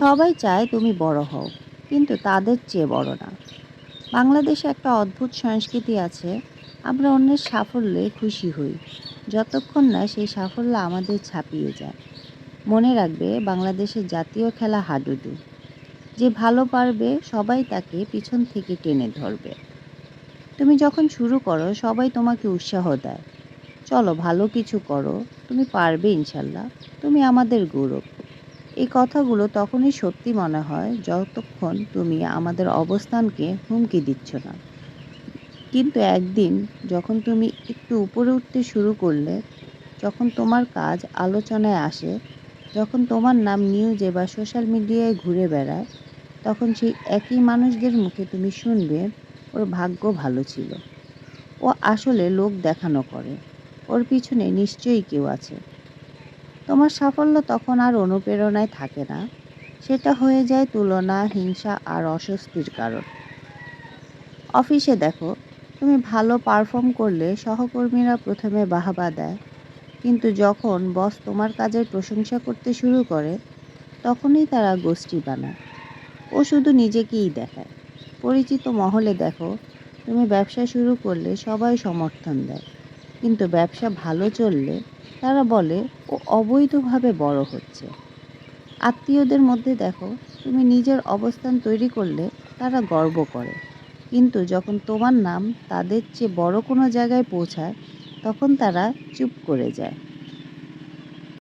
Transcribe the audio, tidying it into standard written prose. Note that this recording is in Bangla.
সবাই চায় তুমি বড় হও, কিন্তু তাদের চেয়ে বড় না। বাংলাদেশে একটা অদ্ভুত সংস্কৃতি আছে। আমরা অন্যের সাফল্যে খুশি হই, যতক্ষণ না সেই সাফল্য আমাদের ছাপিয়ে যায়। মনে রাখবে, বাংলাদেশের জাতীয় খেলা হাডুডু। যে ভালো পারবে সবাই তাকে পিছন থেকে টেনে ধরবে। তুমি যখন শুরু করো সবাই তোমাকে উৎসাহ দেয়, চলো ভালো কিছু করো, তুমি পারবে ইনশাল্লাহ, তুমি আমাদের গৌরব। এই কথাগুলো তখনই সত্যি মনে হয় যতক্ষণ তুমি আমাদের অবস্থানকে হুমকি দিচ্ছ না। কিন্তু একদিন যখন তুমি একটু উপরে উঠতে শুরু করলে, যখন তোমার কাজ আলোচনায় আসে, যখন তোমার নাম নিউজে বা সোশ্যাল মিডিয়ায় ঘুরে বেড়ায়, তখন সেই একই মানুষদের মুখে তুমি শুনবে, ওর ভাগ্য ভালো ছিল, ও আসলে লোক দেখানো করে, ওর পিছনে নিশ্চয়ই কেউ আছে। তোমার সাফল্য তখন আর অনুপ্রেরণায় থাকে না, সেটা হয়ে যায় তুলনা, হিংসা আর অস্বস্তির কারণ। অফিসে দেখো, তুমি ভালো পারফর্ম করলে সহকর্মীরা প্রথমে বাহবা দেয়, কিন্তু যখন বস তোমার কাজের প্রশংসা করতে শুরু করে, তখনই তারা গোষ্ঠী বানায়। ও শুধু নিজেকেই দেখায়। পরিচিত মহলে দেখো, তুমি ব্যবসা শুরু করলে সবাই সমর্থন দেয়, কিন্তু ব্যবসা ভালো চললে তারা বলে ও অবৈধভাবে বড় হচ্ছে। আত্মীয়দের মধ্যে দেখো, তুমি নিজের অবস্থান তৈরি করলে তারা গর্ব করে, কিন্তু যখন তোমার নাম তাদের চেয়ে বড় কোনো জায়গায় পৌঁছায়, তখন তারা চুপ করে যায়।